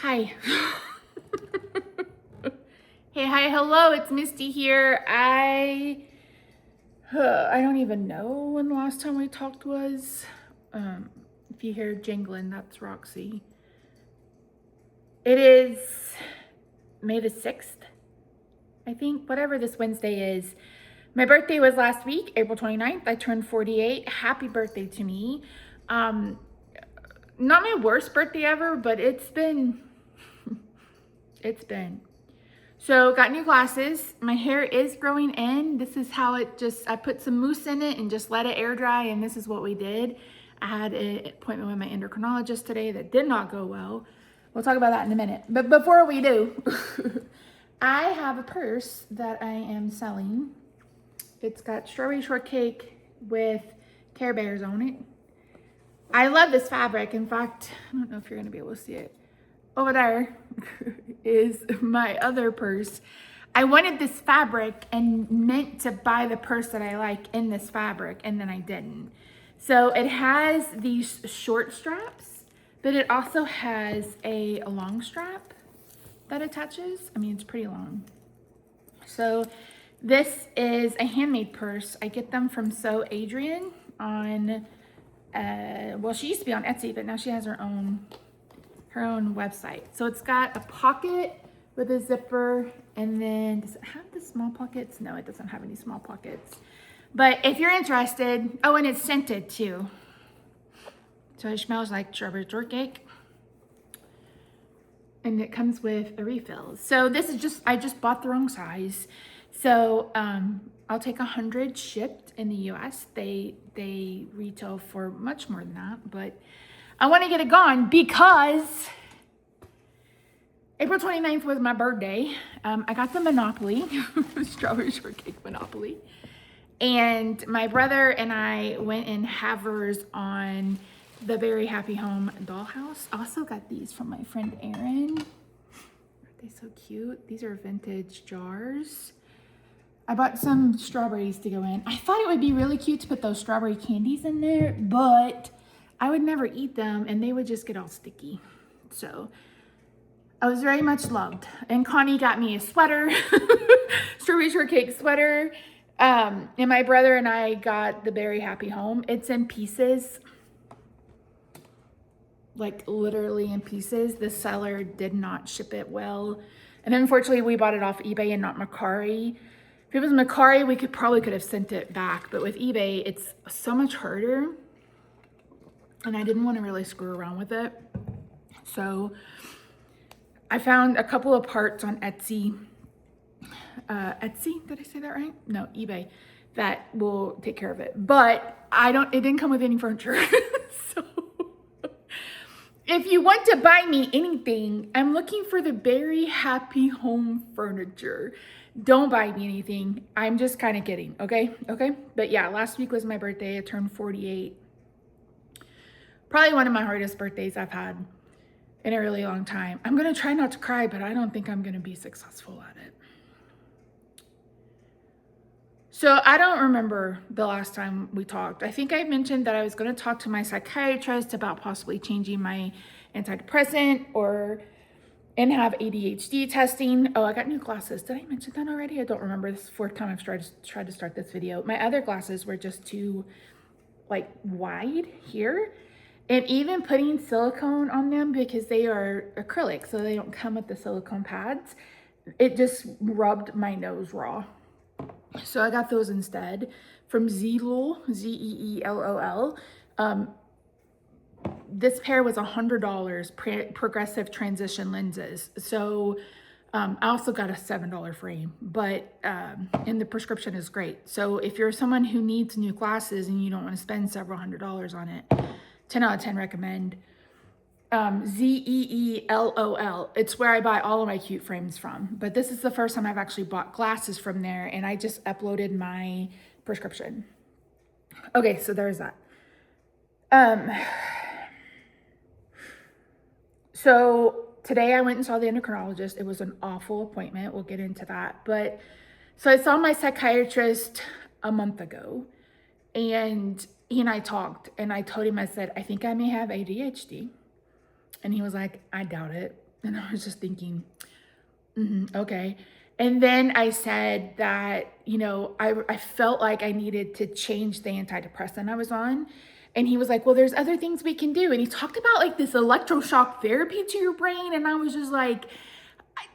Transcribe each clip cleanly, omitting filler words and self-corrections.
Hi. Hey, hi, hello, it's Misty here. I don't even know when the last time we talked was. If you hear jingling, that's Roxy. It is May the 6th, I think, whatever this Wednesday is. My birthday was last week, April 29th. I turned 48. Happy birthday to me. Not my worst birthday ever, but it's been. So got new glasses. My hair is growing in. This is how I put some mousse in it and just let it air dry, and this is what we did. I had an appointment with my endocrinologist today that did not go well. We'll talk about that in a minute. But before we do, I have a purse that I am selling. It's got strawberry shortcake with Care Bears on it. I love this fabric. In fact, I don't know if you're gonna be able to see it. Over there is my other purse. I wanted this fabric and meant to buy the purse that I like in this fabric, and then I didn't. So it has these short straps, but it also has a long strap that attaches. I mean, it's pretty long. So this is a handmade purse. I get them from Sew Adrian on, well, she used to be on Etsy, but now she has her own website. So it's got a pocket with a zipper, and then does it have the small pockets? No, it doesn't have any small pockets. But if you're interested, oh, and it's scented too. So it smells like strawberry shortcake. And it comes with a refill. So this is I just bought the wrong size. So I'll take 100 shipped in the US. They retail for much more than that, but I want to get it gone because April 29th was my birthday. I got the Monopoly, strawberry shortcake Monopoly. And my brother and I went in Havers on the Very Happy Home dollhouse. I also got these from my friend Erin. Aren't they so cute? These are vintage jars. I bought some strawberries to go in. I thought it would be really cute to put those strawberry candies in there, but I would never eat them and they would just get all sticky. So I was very much loved. And Connie got me a sweater, strawberry shortcake sweater. And my brother and I got the Very Happy Home. It's in pieces, like literally in pieces. The seller did not ship it well. And unfortunately we bought it off eBay and not Mercari. If it was Mercari, we could have sent it back. But with eBay, it's so much harder. And I didn't want to really screw around with it. So I found a couple of parts on Etsy. Etsy, did I say that right? No, eBay, that will take care of it. But it didn't come with any furniture. So if you want to buy me anything, I'm looking for the Very Happy Home furniture. Don't buy me anything. I'm just kind of kidding, okay? Okay? But yeah, last week was my birthday. I turned 48. Probably one of my hardest birthdays I've had in a really long time. I'm going to try not to cry, but I don't think I'm going to be successful at it. So I don't remember the last time we talked. I think I mentioned that I was going to talk to my psychiatrist about possibly changing my antidepressant and have ADHD testing. Oh, I got new glasses. Did I mention that already? I don't remember. This is the fourth time I've tried to start this video. My other glasses were just too wide here. And even putting silicone on them, because they are acrylic, so they don't come with the silicone pads, it just rubbed my nose raw. So I got those instead from Zeeloll, Zeeloll. This pair was $100, progressive transition lenses. So I also got a $7 frame, but and the prescription is great. So if you're someone who needs new glasses and you don't want to spend several $100s on it, 10 out of 10 recommend. Zeeloll. It's where I buy all of my cute frames from. But this is the first time I've actually bought glasses from there, and I just uploaded my prescription. Okay, so there's that. So today I went and saw the endocrinologist. It was an awful appointment. We'll get into that. But so I saw my psychiatrist a month ago, and he and I talked, and I told him, I said, I think I may have ADHD. And he was like, I doubt it. And I was just thinking, okay. And then I said that, I felt like I needed to change the antidepressant I was on. And he was like, well, there's other things we can do. And he talked about like this electroshock therapy to your brain. And I was just like,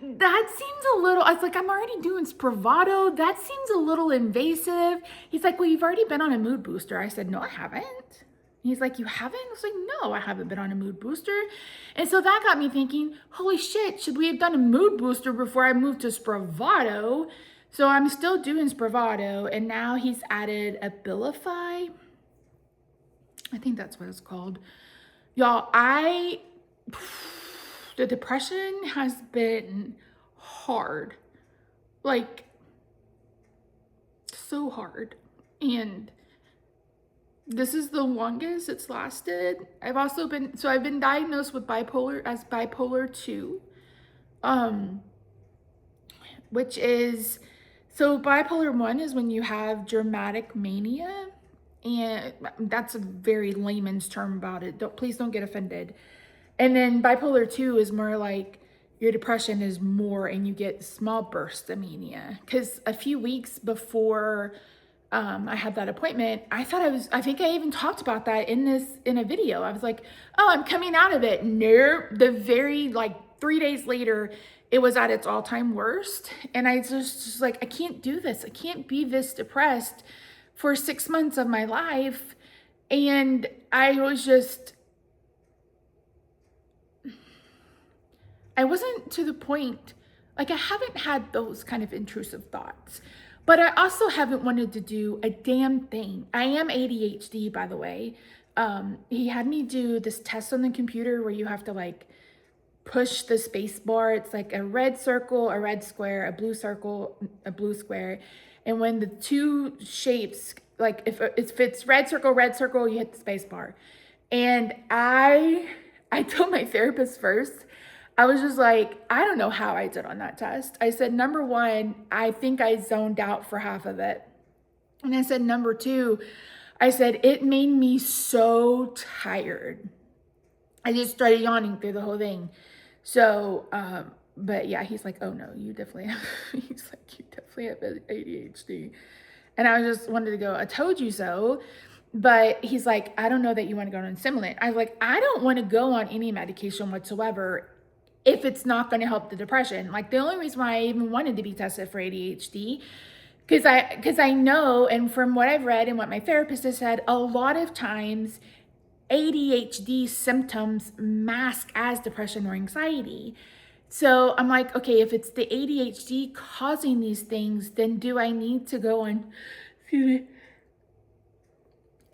that seems a little, I was like, I'm already doing Spravato. That seems a little invasive. He's like, well, you've already been on a mood booster. I said, no, I haven't. He's like, you haven't? I was like, no, I haven't been on a mood booster. And so that got me thinking, holy shit, should we have done a mood booster before I moved to Spravato? So I'm still doing Spravato, and now he's added Abilify. I think that's what it's called. Y'all, the depression has been hard. Like, so hard. And this is the longest it's lasted. I've been diagnosed with bipolar 2, which is, so bipolar 1 is when you have dramatic mania, and that's a very layman's term about it. Please don't get offended. And then bipolar 2 is more like your depression is more and you get small bursts of mania. Because a few weeks before I had that appointment, I think I even talked about that in a video. I was like, oh, I'm coming out of it. No, the very 3 days later, it was at its all-time worst. And I just like, I can't do this. I can't be this depressed for 6 months of my life. And I wasn't to the point, like I haven't had those kind of intrusive thoughts, but I also haven't wanted to do a damn thing. I am ADHD, by the way. He had me do this test on the computer where you have to push the space bar. It's like a red circle, a red square, a blue circle, a blue square. And when the two shapes, if it's red circle, you hit the space bar. And I told my therapist first, I was just like, I don't know how I did on that test. I said, number one, I think I zoned out for half of it. And I said, number two, I said, it made me so tired. I just started yawning through the whole thing. So, but yeah, he's like, oh no, you definitely have, he's like, you definitely have ADHD. And I just wanted to go, I told you so. But he's like, I don't know that you want to go on a stimulant. I was like, I don't want to go on any medication whatsoever if it's not going to help the depression. Like the only reason why I even wanted to be tested for ADHD, because I know, and from what I've read and what my therapist has said, a lot of times ADHD symptoms mask as depression or anxiety. So I'm like, okay, if it's the ADHD causing these things, then do I need to go on,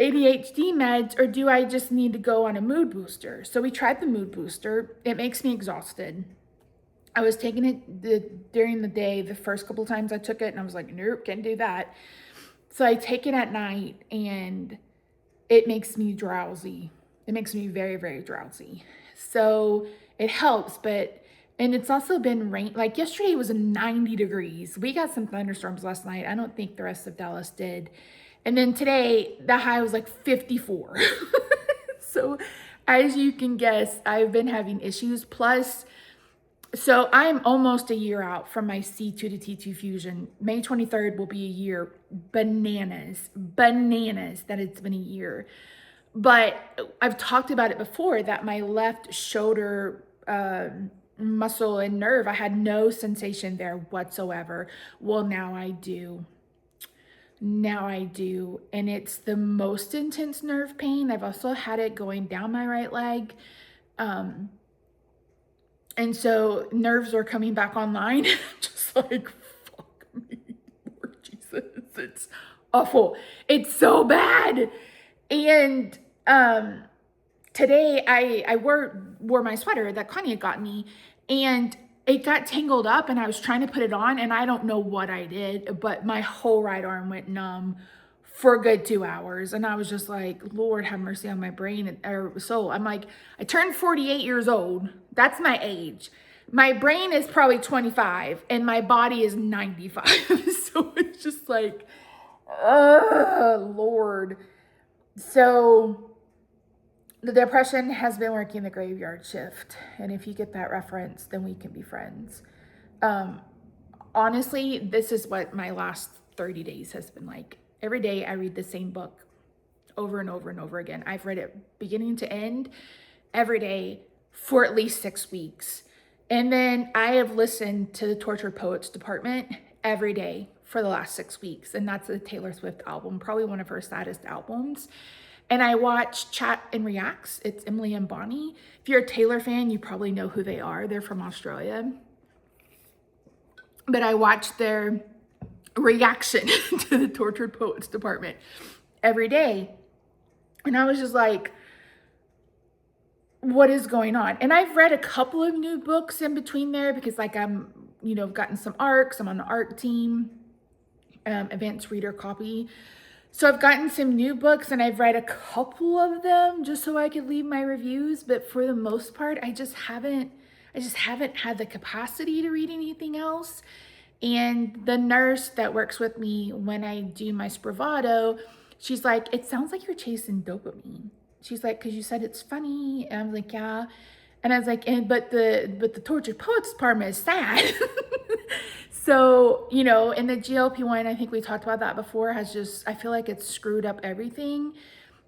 ADHD meds, or do I just need to go on a mood booster? So we tried the mood booster. It makes me exhausted. I was taking it during the day, the first couple times I took it, and I was like, nope, can't do that. So I take it at night, and it makes me drowsy. It makes me very, very drowsy. So it helps, and it's also been rain. Like yesterday was 90 degrees. We got some thunderstorms last night. I don't think the rest of Dallas did. And then today, the high was 54. So as you can guess, I've been having issues. Plus, so I'm almost a year out from my C2 to T2 fusion. May 23rd will be a year. Bananas that it's been a year. But I've talked about it before that my left shoulder muscle and nerve, I had no sensation there whatsoever. Well, now I do. And it's the most intense nerve pain. I've also had it going down my right leg. And so nerves are coming back online. Just like, fuck me, Lord Jesus. It's awful. It's so bad. And today I wore my sweater that Kanye got me, and it got tangled up, and I was trying to put it on, and I don't know what I did, but my whole right arm went numb for a good 2 hours. And I was just like, Lord have mercy on my brain or soul. I'm like, I turned 48 years old. That's my age. My brain is probably 25 and my body is 95. So it's just like, Lord. So The depression has been working the graveyard shift. And if you get that reference, then we can be friends. Honestly, this is what my last 30 days has been like. Every day I read the same book over and over and over again. I've read it beginning to end every day for at least 6 weeks. And then I have listened to the Tortured Poets Department every day for the last 6 weeks. And that's the Taylor Swift album, probably one of her saddest albums. And I watch Chat and Reacts. It's Emily and Bonnie. If you're a Taylor fan, you probably know who they are. They're from Australia. But I watch their reaction to the Tortured Poets Department every day. And I was just like, what is going on? And I've read a couple of new books in between there because like I'm, I've gotten some ARCs. I'm on the ARC team, advanced reader copy. So I've gotten some new books and I've read a couple of them just so I could leave my reviews. But for the most part, I just haven't had the capacity to read anything else. And the nurse that works with me when I do my Spravato, she's like, it sounds like you're chasing dopamine. She's like, because you said it's funny. And I'm like, yeah. And I was like, but the Tortured Poets Department is sad. So, and the GLP-1, I think we talked about that before, has just, I feel like it's screwed up everything,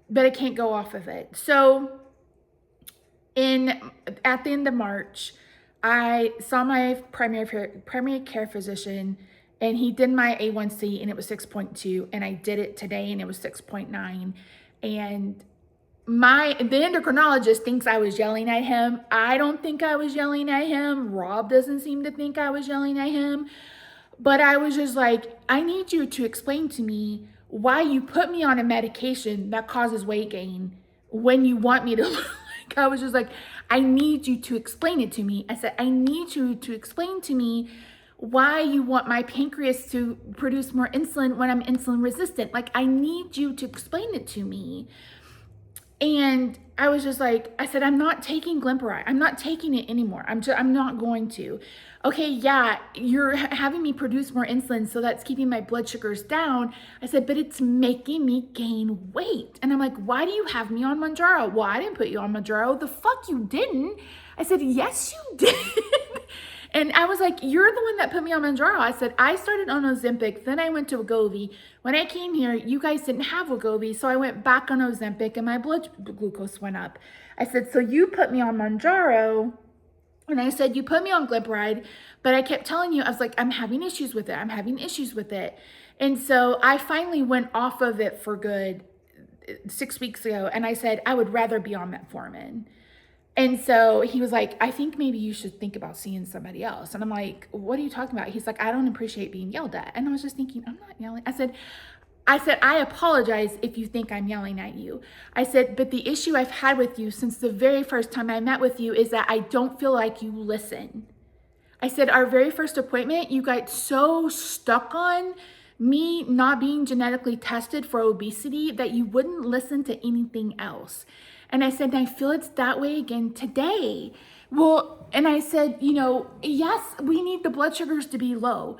but I can't go off of it. So at the end of March, I saw my primary care physician and he did my A1C and it was 6.2, and I did it today and it was 6.9. And the endocrinologist thinks I was yelling at him. I don't think I was yelling at him. Rob doesn't seem to think I was yelling at him. But I was just like, I need you to explain to me why you put me on a medication that causes weight gain when you want me to look like. I was just like, I need you to explain it to me. I said, I need you to explain to me why you want my pancreas to produce more insulin when I'm insulin resistant. Like, I need you to explain it to me. And I was just like, I said, I'm not taking Glimepiride. I'm not taking it anymore. I'm not going to. Okay, yeah, you're having me produce more insulin, so that's keeping my blood sugars down. I said, but it's making me gain weight. And I'm like, why do you have me on Mounjaro? Well, I didn't put you on Mounjaro. The fuck you didn't. I said, yes, you did. And I was like, you're the one that put me on Mounjaro. I said, I started on Ozempic, then I went to Wegovy. When I came here, you guys didn't have Wegovy, so I went back on Ozempic and my blood glucose went up. I said, so you put me on Mounjaro. And I said, you put me on Glimepiride, but I kept telling you, I was like, I'm having issues with it. I'm having issues with it. And so I finally went off of it for good 6 weeks ago. And I said, I would rather be on metformin. And so he was like, I think maybe you should think about seeing somebody else. And I'm like, what are you talking about? He's like, I don't appreciate being yelled at. And I was just thinking, I'm not yelling. I said, I apologize if you think I'm yelling at you. I said, but the issue I've had with you since the very first time I met with you is that I don't feel like you listen. I said, our very first appointment, you got so stuck on me not being genetically tested for obesity that you wouldn't listen to anything else. And I said, I feel it's that way again today. Well, and I said, yes, we need the blood sugars to be low.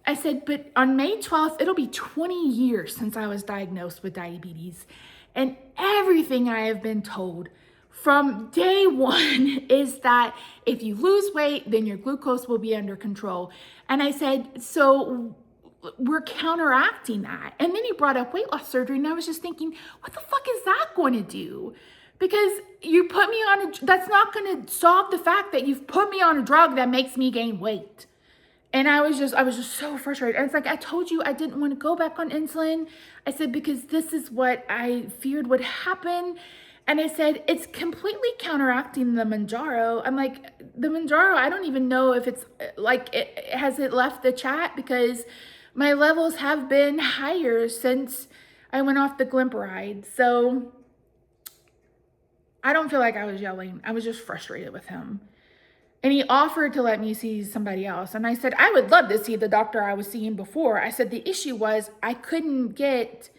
I said, but on May 12th, it'll be 20 years since I was diagnosed with diabetes. And everything I have been told from day one is that if you lose weight, then your glucose will be under control. And I said, so we're counteracting that. And then he brought up weight loss surgery. And I was just thinking, what the fuck is that going to do? Because you put me on that's not going to solve the fact that you've put me on a drug that makes me gain weight. And I was just so frustrated. And it's like, I told you I didn't want to go back on insulin. I said, because this is what I feared would happen. And I said, it's completely counteracting the Mounjaro. I'm like, the Mounjaro, I don't even know if it's like, has it left the chat? Because my levels have been higher since I went off the Glimepiride. So I don't feel like I was yelling. I was just frustrated with him. And he offered to let me see somebody else. And I said, I would love to see the doctor I was seeing before. I said, the issue was I couldn't get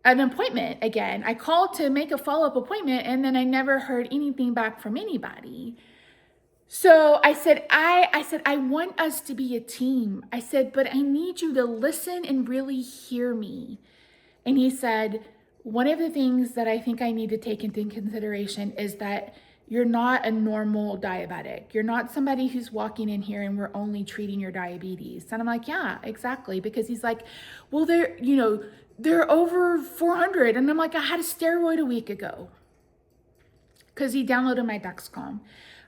an appointment again. I called to make a follow-up appointment and then I never heard anything back from anybody. So I said, I want us to be a team. I said, but I need you to listen and really hear me. And he said, one of the things that I think I need to take into consideration is that you're not a normal diabetic. You're not somebody who's walking in here and we're only treating your diabetes. And I'm like, yeah, exactly. Because he's like, well, they're over 400. And I'm like, I had a steroid a week ago. Because he downloaded my Dexcom.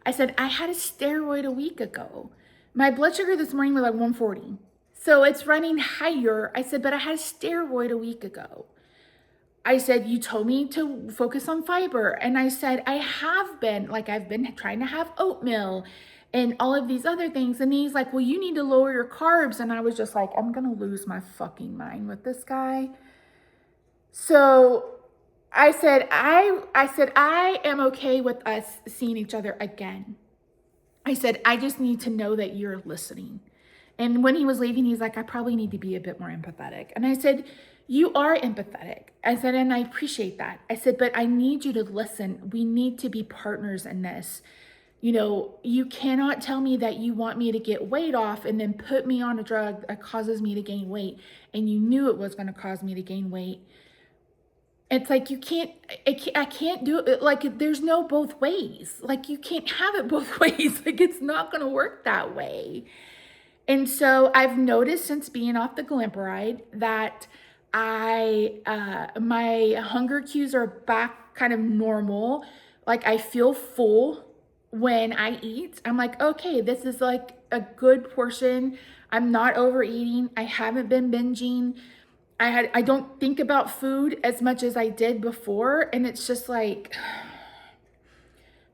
I said, I had a steroid a week ago. My blood sugar this morning was like 140. So it's running higher. I said, but I had a steroid a week ago. I said, you told me to focus on fiber. And I said, I've been trying to have oatmeal and all of these other things. And he's like, well, you need to lower your carbs. And I was just like, I'm going to lose my fucking mind with this guy. So I said, I am okay with us seeing each other again. I said, I just need to know that you're listening. And when he was leaving, he's like, I probably need to be a bit more empathetic. And I said, you are empathetic. I said, and I appreciate that. I said, but I need you to listen. We need to be partners in this. You know, you cannot tell me that you want me to get weight off and then put me on a drug that causes me to gain weight. And you knew it was going to cause me to gain weight. It's like, I can't do it. Like, there's no both ways. Like, you can't have it both ways. Like, it's not going to work that way. And so I've noticed since being off the glimepiride that my hunger cues are back kind of normal. Like, I feel full when I eat. I'm like, okay, this is like a good portion. I'm not overeating. I haven't been binging. I don't think about food as much as I did before. And it's just like,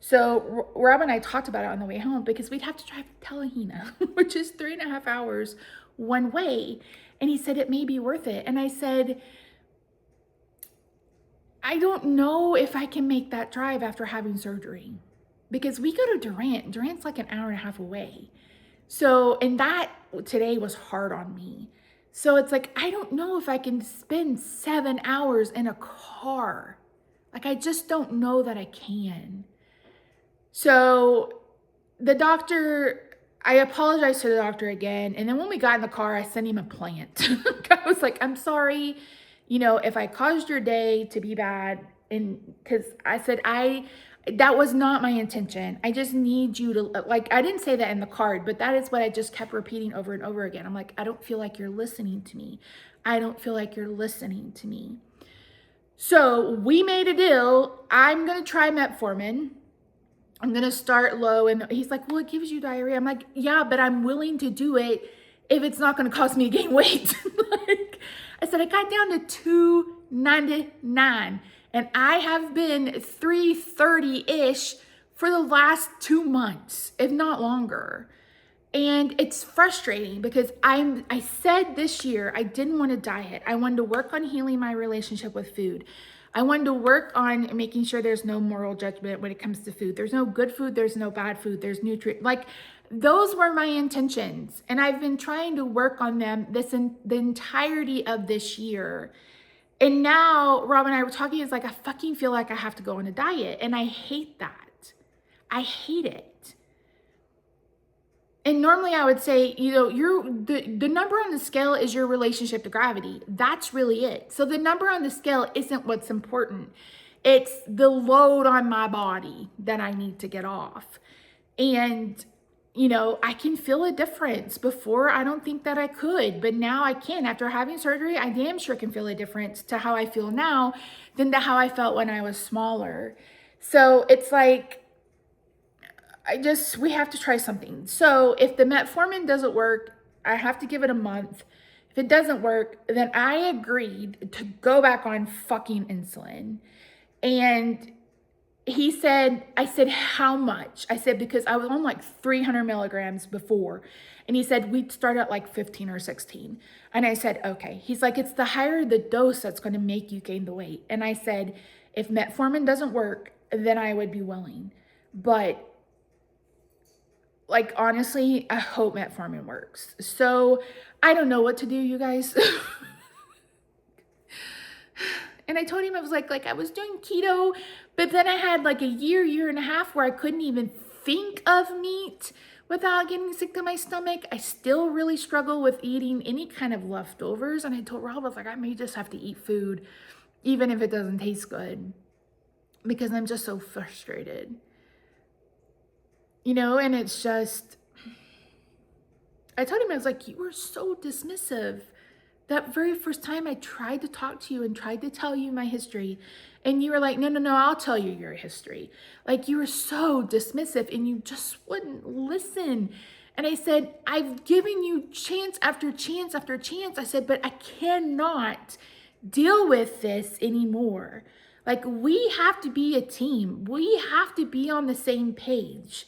so Rob and I talked about it on the way home because we'd have to drive to Talahina, which is 3.5 hours one way. And he said, it may be worth it. And I said, I don't know if I can make that drive after having surgery because we go to Durant. Durant's like an hour and a half away. So, and that today was hard on me. So it's like, I don't know if I can spend 7 hours in a car. Like, I just don't know that I can. So the doctor, I apologized to the doctor again. And then when we got in the car, I sent him a plant. I was like, I'm sorry, you know, if I caused your day to be bad. And because I said, that was not my intention. I just need you to, like, I didn't say that in the card, but that is what I just kept repeating over and over again. I'm like, I don't feel like you're listening to me. I don't feel like you're listening to me. So we made a deal. I'm going to try metformin. I'm going to start low. And he's like, well, it gives you diarrhea. I'm like, yeah, but I'm willing to do it if it's not going to cause me to gain weight. Like, I said, I got down to 299 and I have been 330-ish for the last 2 months, if not longer. And it's frustrating because I said this year, I didn't want to diet. I wanted to work on healing my relationship with food. I wanted to work on making sure there's no moral judgment when it comes to food. There's no good food. There's no bad food. There's nutrient. Like, those were my intentions. And I've been trying to work on them the entirety of this year. And now Rob and I were talking, it's like, I fucking feel like I have to go on a diet. And I hate that. I hate it. And normally I would say, you know, the number on the scale is your relationship to gravity. That's really it. So the number on the scale isn't what's important. It's the load on my body that I need to get off. And, you know, I can feel a difference. Before, I don't think that I could, but now I can. After having surgery, I damn sure can feel a difference to how I feel now than to how I felt when I was smaller. So it's like, we have to try something. So if the metformin doesn't work, I have to give it a month. If it doesn't work, then I agreed to go back on fucking insulin. And he said, I said, how much? I said, because I was on like 300 milligrams before. And he said, we'd start at like 15 or 16. And I said, okay. He's like, it's the higher the dose that's going to make you gain the weight. And I said, if metformin doesn't work, then I would be willing. But like, honestly, I hope metformin works. So I don't know what to do, you guys. And I told him, I was like I was doing keto, but then I had like a year and a half where I couldn't even think of meat without getting sick to my stomach. I still really struggle with eating any kind of leftovers. And I told Rob, I was like, I may just have to eat food even if it doesn't taste good, because I'm just so frustrated. And it's just, I told him, I was like, you were so dismissive. That very first time I tried to talk to you and tried to tell you my history, and you were like, no, I'll tell you your history. Like, you were so dismissive and you just wouldn't listen. And I said, I've given you chance after chance after chance. I said, but I cannot deal with this anymore. Like, we have to be a team. We have to be on the same page.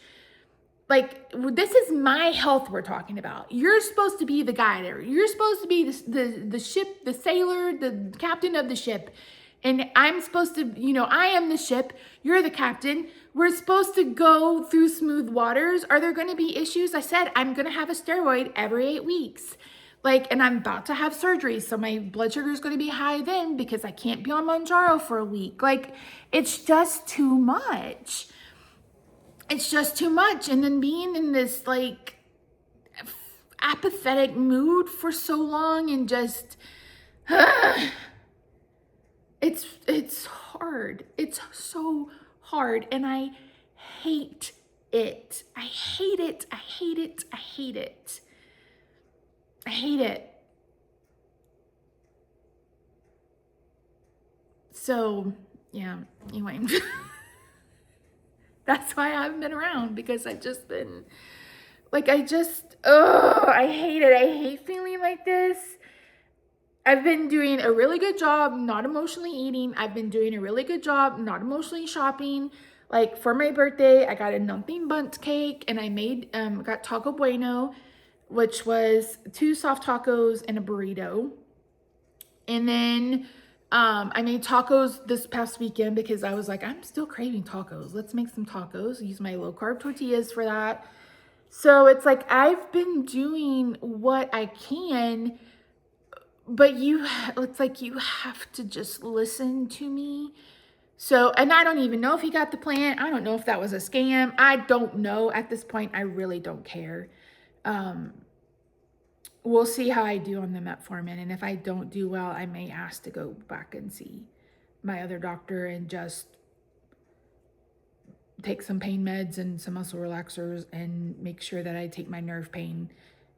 Like, this is my health we're talking about. You're supposed to be the guy there. You're supposed to be the ship, the sailor, the captain of the ship. And I'm supposed to, I am the ship. You're the captain. We're supposed to go through smooth waters. Are there going to be issues? I said, I'm going to have a steroid every 8 weeks. And I'm about to have surgery. So my blood sugar is going to be high then because I can't be on Mounjaro for a week. It's just too much. It's just too much. And then being in this apathetic mood for so long and just, it's hard. It's so hard. And I hate it. I hate it. I hate it. I hate it. I hate it. So, yeah, anyway. That's why I haven't been around, because I've just been, I hate it. I hate feeling like this. I've been doing a really good job not emotionally eating. I've been doing a really good job not emotionally shopping. For my birthday, I got a nothing bundt cake, and I got Taco Bueno, which was 2 soft tacos and a burrito. And then I made tacos this past weekend because I was like, I'm still craving tacos. Let's make some tacos. Use my low carb tortillas for that. So it's I've been doing what I can, but it's you have to just listen to me. So, and I don't even know if he got the plant. I don't know if that was a scam. I don't know at this point. I really don't care. We'll see how I do on the metformin. And if I don't do well, I may ask to go back and see my other doctor and just take some pain meds and some muscle relaxers and make sure that I take my nerve pain,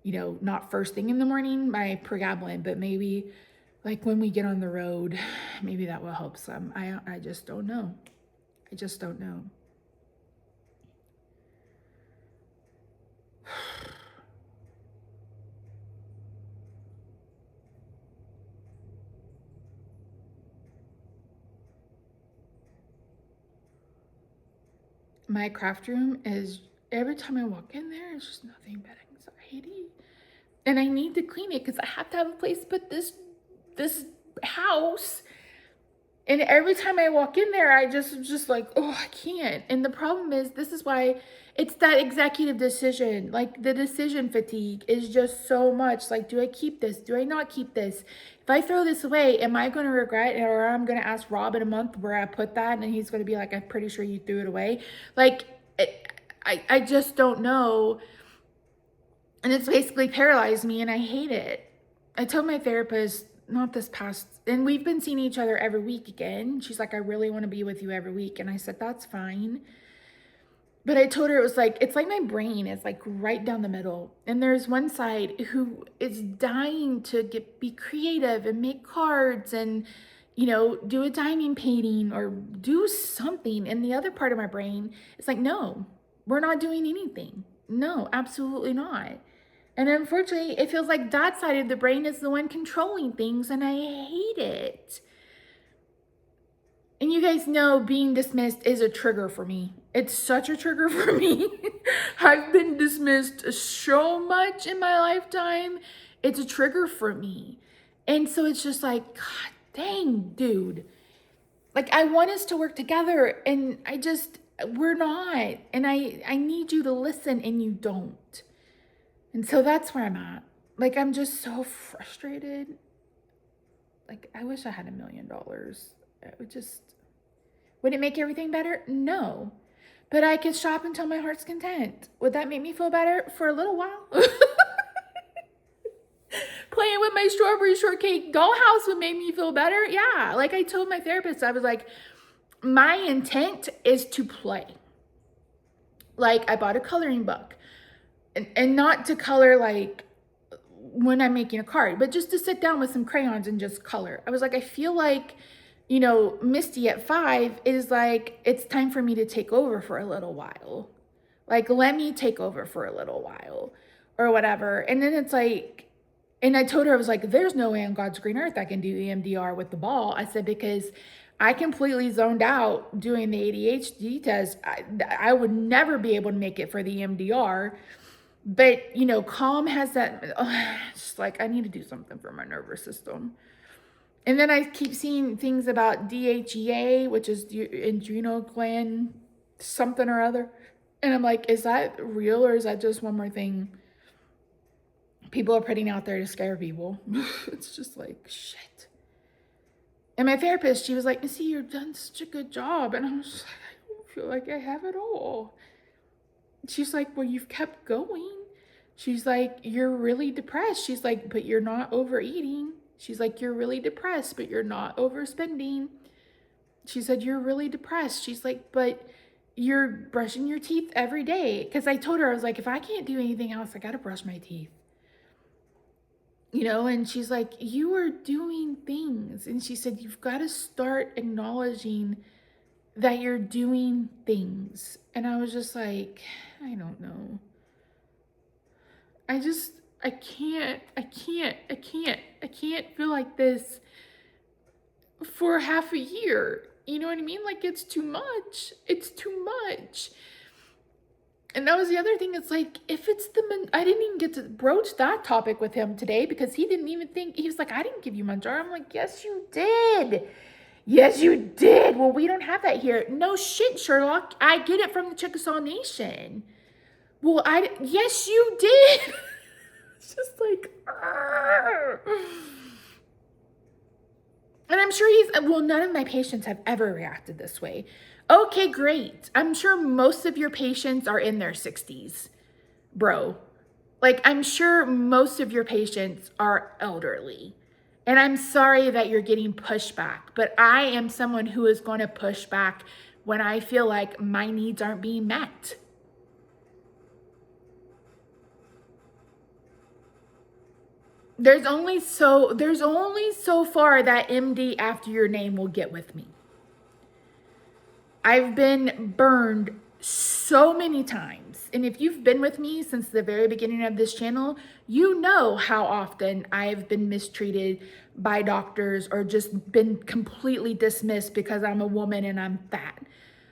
not first thing in the morning, my pregabalin, but maybe when we get on the road, maybe that will help some. I just don't know. I just don't know. My craft room is, every time I walk in there, it's just nothing but anxiety. And I need to clean it because I have to have a place to put this house. And every time I walk in there, I just I can't. And the problem is, this is why it's that executive decision. The decision fatigue is just so much. Do I keep this? Do I not keep this? If I throw this away, am I going to regret it? Or I'm going to ask Rob in a month where I put that, and he's going to be like, I'm pretty sure you threw it away. I just don't know. And it's basically paralyzed me, and I hate it. I told my therapist, not this past, and we've been seeing each other every week again. She's like, I really want to be with you every week. And I said, that's fine. But I told her it's like my brain is right down the middle. And there's one side who is dying to be creative and make cards and, do a diamond painting or do something. And the other part of my brain is no, we're not doing anything. No, absolutely not. And unfortunately, it feels like that side of the brain is the one controlling things, and I hate it. And you guys know being dismissed is a trigger for me. It's such a trigger for me. I've been dismissed so much in my lifetime. It's a trigger for me. And so it's just God dang, dude. I want us to work together, and we're not. And I need you to listen, and you don't. And so that's where I'm at. I'm just so frustrated. I wish I had $1 million. Would it make everything better? No. But I could shop until my heart's content. Would that make me feel better for a little while? Playing with my strawberry shortcake dollhouse would make me feel better. Yeah, like I told my therapist, I was like, my intent is to play. Like I bought a coloring book and not to color like when I'm making a card, but just to sit down with some crayons and just color. I was like, I feel like, you know, Misty at 5 is like, it's time for me to take over for a little while. Like, let me take over for a little while or whatever. And then it's like, and I told her, I was like, there's no way on God's green earth I can do EMDR with the ball. I said, because I completely zoned out doing the ADHD test. I would never be able to make it for the EMDR. But, you know, Calm has that, it's just like, I need to do something for my nervous system. And then I keep seeing things about DHEA, which is adrenal gland something or other. And I'm like, is that real or is that just one more thing people are putting out there to scare people? It's just like, shit. And my therapist, she was like, Missy, you've done such a good job. And I was like, I don't feel like I have it all. She's like, well, you've kept going. She's like, you're really depressed. She's like, but you're not overeating. She's like, you're really depressed, but you're not overspending. She said, you're really depressed. She's like, but you're brushing your teeth every day. Because I told her, I was like, if I can't do anything else, I got to brush my teeth. You know, and she's like, you are doing things. And she said, you've got to start acknowledging that you're doing things. And I was just like, I don't know. I can't feel like this for half a year. You know what I mean? Like, it's too much. It's too much. And that was the other thing. It's like, if it's I didn't even get to broach that topic with him today because he didn't even think, he was like, I didn't give you Manjaro. I'm like, yes, you did. Yes, you did. Well, we don't have that here. No shit, Sherlock. I get it from the Chickasaw Nation. Well, yes, you did. It's just like, argh. And I'm sure well, none of my patients have ever reacted this way. Okay, great. I'm sure most of your patients are in their 60s, bro. Like, I'm sure most of your patients are elderly. And I'm sorry that you're getting pushback, but I am someone who is going to push back when I feel like my needs aren't being met. There's only so far that MD after your name will get with me. I've been burned so many times. And if you've been with me since the very beginning of this channel, you know how often I've been mistreated by doctors or just been completely dismissed because I'm a woman and I'm fat.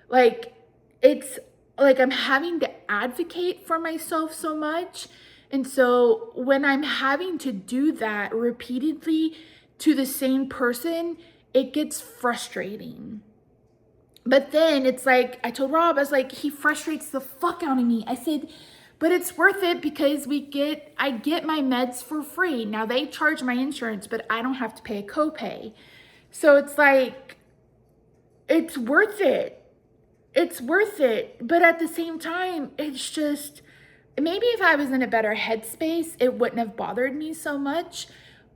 Like, it's like I'm having to advocate for myself so much. And so when I'm having to do that repeatedly to the same person, it gets frustrating. But then it's like, I told Rob, I was like, he frustrates the fuck out of me. I said, but it's worth it because I get my meds for free. Now they charge my insurance, but I don't have to pay a copay. So it's like, it's worth it. It's worth it. But at the same time, it's just, maybe if I was in a better headspace, it wouldn't have bothered me so much.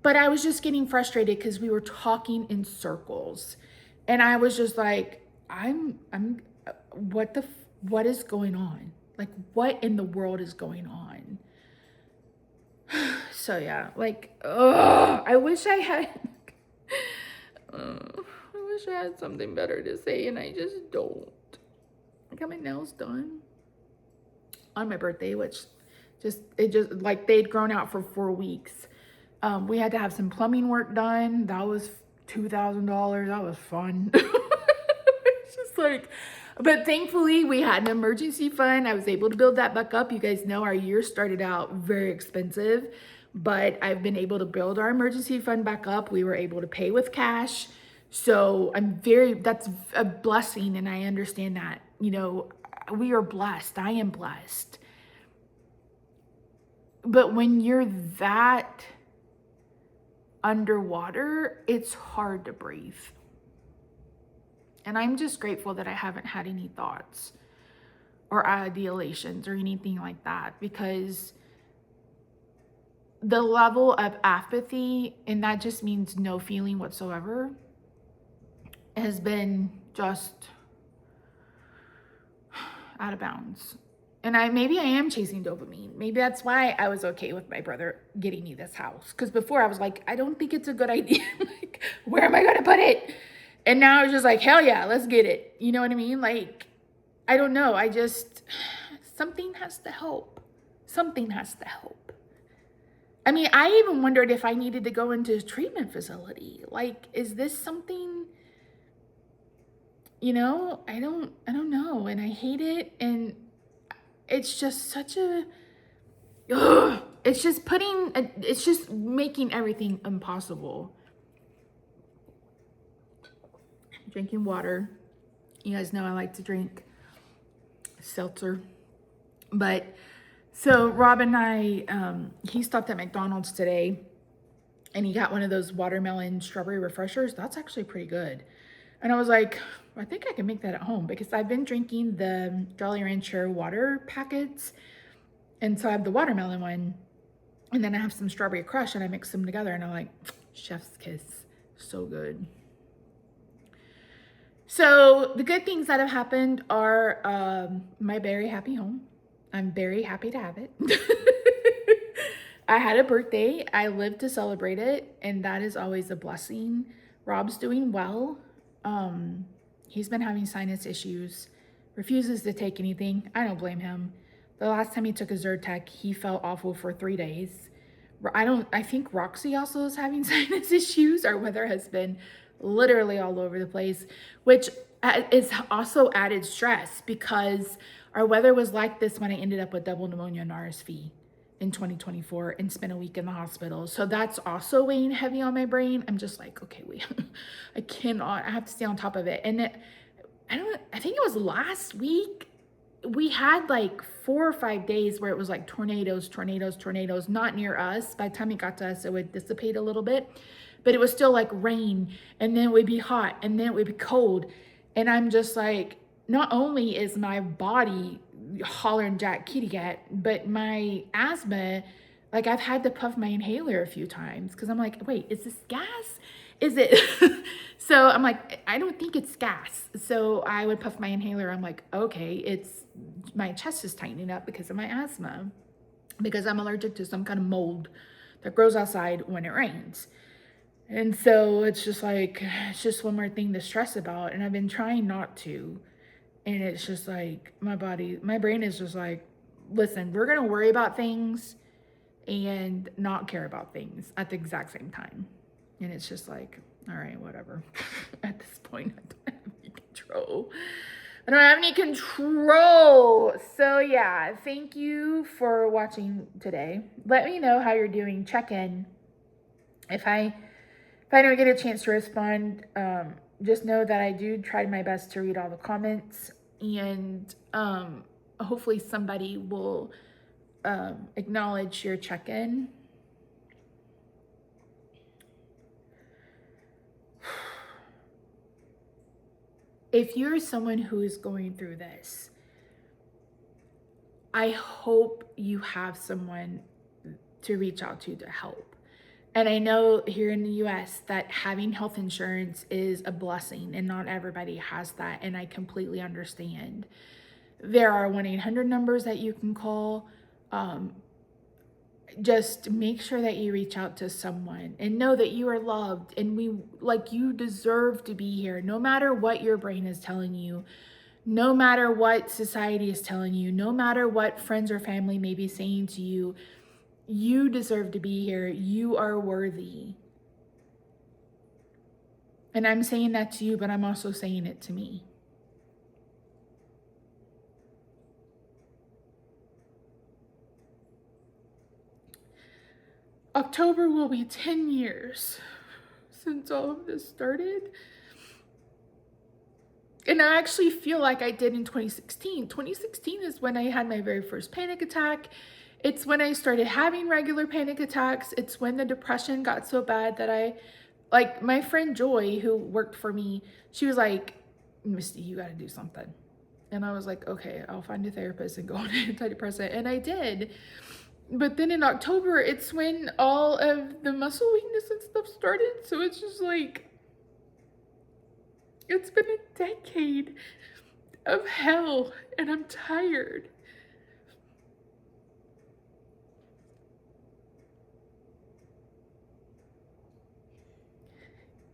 But I was just getting frustrated because we were talking in circles. And I was just like, what is going on? Like, what in the world is going on? So yeah, like, I wish I had something better to say, and I just don't. I got my nails done on my birthday, which it just like they'd grown out for 4 weeks. We had to have some plumbing work done. That was $2,000. That was fun. It's just like, but thankfully we had an emergency fund. I was able to build that back up. You guys know our year started out very expensive, but I've been able to build our emergency fund back up. We were able to pay with cash. So that's a blessing. And I understand that, you know, we are blessed. I am blessed. But when you're that underwater, it's hard to breathe. And I'm just grateful that I haven't had any thoughts or ideations or anything like that, because the level of apathy, and that just means no feeling whatsoever, has been just out of bounds. And maybe I am chasing dopamine. Maybe that's why I was okay with my brother getting me this house. Because before I was like, I don't think it's a good idea. Like, where am I going to put it? And now I was just like, hell yeah, let's get it. You know what I mean? Like, I don't know. Something has to help. Something has to help. I mean, I even wondered if I needed to go into a treatment facility. Like, is this something, you know, I don't know. And I hate it. And it's just such a, ugh, it's just making everything impossible. Drinking water. You guys know I like to drink seltzer. But so Rob and I, he stopped at McDonald's today and he got one of those watermelon strawberry refreshers. That's actually pretty good. And I was like, I think I can make that at home because I've been drinking the Jolly Rancher water packets. And so I have the watermelon one and then I have some strawberry crush and I mix them together and I'm like, chef's kiss, so good. So the good things that have happened are my very happy home. I'm very happy to have it. I had a birthday. I lived to celebrate it, and that is always a blessing. Rob's doing well. He's been having sinus issues, refuses to take anything. I don't blame him. The last time he took a Zyrtec, he felt awful for 3 days. I think Roxy also is having sinus issues. Our weather has been literally all over the place, which is also added stress because our weather was like this when I ended up with double pneumonia and RSV in 2024 and spent a week in the hospital. So that's also weighing heavy on my brain. I'm just like, okay, wait, I have to stay on top of it. And I think it was last week, we had like 4 or 5 days where it was like tornadoes, not near us. By the time it got to us, it would dissipate a little bit, but it was still like rain, and then it would be hot, and then it would be cold. And I'm just like, not only is my body hollering Jack Kitty Cat, but my asthma, like I've had to puff my inhaler a few times because I'm like, wait, is this gas? Is it? So I'm like, I don't think it's gas. So I would puff my inhaler. I'm like, okay, my chest is tightening up because of my asthma, because I'm allergic to some kind of mold that grows outside when it rains. And so it's just one more thing to stress about. And I've been trying not to. And it's just like my brain is just like, listen, we're going to worry about things and not care about things at the exact same time. And it's just like, all right, whatever. At this point, I don't have any control. So yeah, thank you for watching today. Let me know how you're doing. Check in. If I don't get a chance to respond, just know that I do try my best to read all the comments, and hopefully somebody will acknowledge your check-in. If you're someone who is going through this, I hope you have someone to reach out to help. And I know here in the US that having health insurance is a blessing and not everybody has that. And I completely understand. There are 1-800 numbers that you can call. Just make sure that you reach out to someone and know that you are loved, and you deserve to be here, no matter what your brain is telling you, no matter what society is telling you, no matter what friends or family may be saying to you. You deserve to be here. You are worthy. And I'm saying that to you, but I'm also saying it to me. October will be 10 years since all of this started. And I actually feel like I did in 2016. 2016 is when I had my very first panic attack. It's when I started having regular panic attacks. It's when the depression got so bad that my friend Joy, who worked for me, she was like, Misty, you got to do something. And I was like, okay, I'll find a therapist and go on an antidepressant. And I did. But then in October, it's when all of the muscle weakness and stuff started. So it's just like, it's been a decade of hell and I'm tired.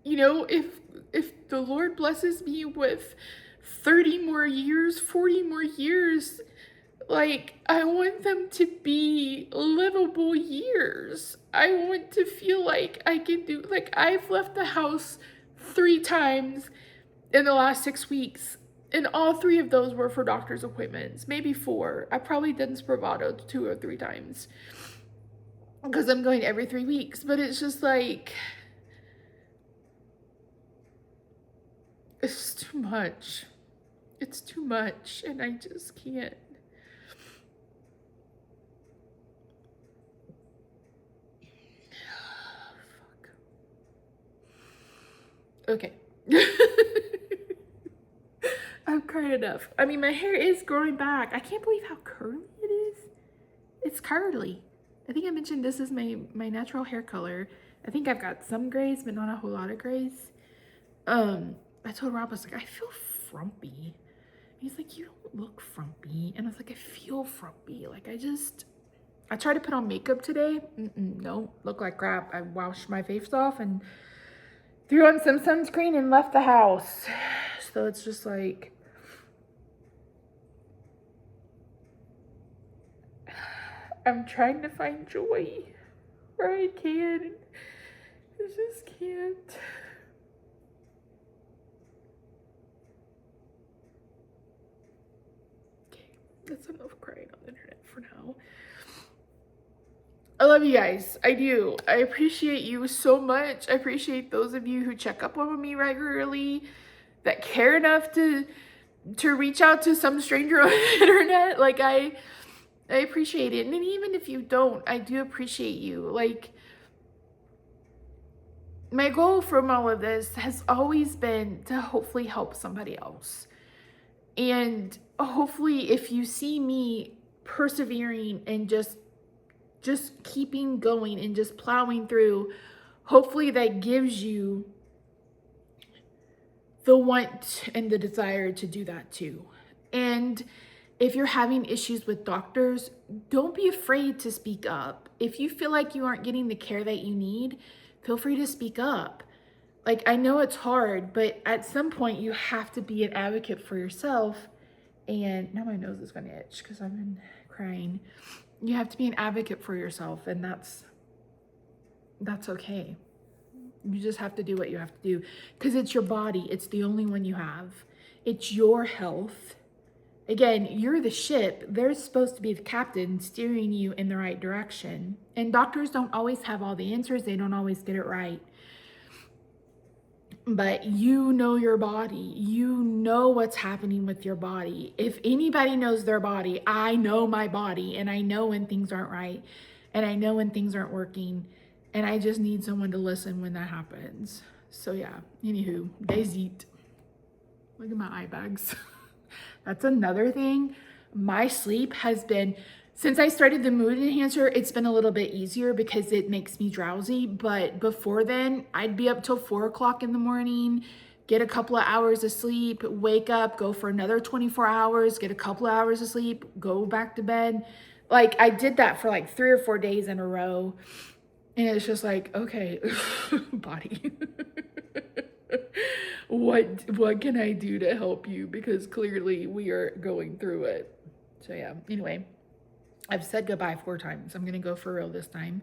You know, if the Lord blesses me with 30 more years, 40 more years, like, I want them to be livable years. I want to feel like I can do, like, I've left the house 3 times in the last 6 weeks, and all 3 of those were for doctor's appointments, maybe 4. I probably done Spravato 2 or 3 times because I'm going every 3 weeks, but it's just like, it's too much. It's too much, and I just can't. Fuck. Okay. I've cried enough. I mean, my hair is growing back. I can't believe how curly it is. It's curly. I think I mentioned this is my natural hair color. I think I've got some grays, but not a whole lot of grays. I told Rob, I was like, I feel frumpy. He's like, you don't look frumpy. And I was like, I feel frumpy. Like, I tried to put on makeup today. No, look like crap. I washed my face off and threw on some sunscreen and left the house. So it's just like, I'm trying to find joy where I can. I just can't. Okay, that's enough crying on the internet for now. I love you guys. I do. I appreciate you so much. I appreciate those of you who check up on me regularly, that care enough to reach out to some stranger on the internet. Like, I appreciate it. And even if you don't, I do appreciate you. Like, my goal from all of this has always been to hopefully help somebody else. And hopefully if you see me persevering and just keeping going and just plowing through, hopefully that gives you the want and the desire to do that too. And if you're having issues with doctors, don't be afraid to speak up. If you feel like you aren't getting the care that you need, feel free to speak up. Like, I know it's hard, but at some point you have to be an advocate for yourself. And now my nose is gonna itch because I've been crying. You have to be an advocate for yourself, and that's okay. You just have to do what you have to do because it's your body. It's the only one you have. It's your health. Again, you're the ship. They're supposed to be the captain steering you in the right direction. And doctors don't always have all the answers. They don't always get it right. But you know your body. You know what's happening with your body. If anybody knows their body, I know my body, and I know when things aren't right, and I know when things aren't working, and I just need someone to listen when that happens. So yeah, anywho, Daisit. Look at my eye bags. That's another thing. My sleep has been, since I started the mood enhancer, it's been a little bit easier because it makes me drowsy. But before then, I'd be up till 4 o'clock in the morning, get a couple of hours of sleep, wake up, go for another 24 hours, get a couple of hours of sleep, go back to bed. Like, I did that for like 3 or 4 days in a row. And it's just like, okay, body. What can I do to help you? Because clearly we are going through it. So yeah, anyway, I've said goodbye 4 times. I'm gonna go for real this time.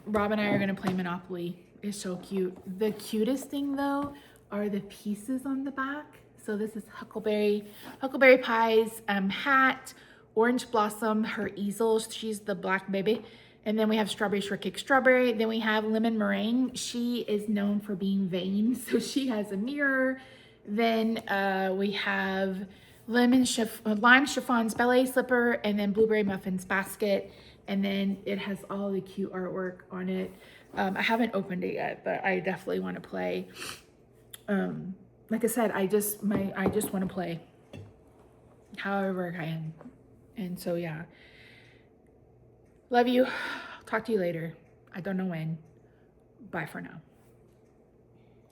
Rob and I are gonna play Monopoly. It's so cute. The cutest thing though are the pieces on the back. So this is Huckleberry Pie's hat, Orange Blossom, her easel. She's the black baby. And then we have Strawberry Shortcake Strawberry. Then we have Lemon Meringue. She is known for being vain, so she has a mirror. Then we have Lime Chiffon's Ballet Slipper, and then Blueberry Muffins Basket. And then it has all the cute artwork on it. I haven't opened it yet, but I definitely want to play. Like I said, I just want to play however I can. And so yeah. Love you. Talk to you later. I don't know when. Bye for now.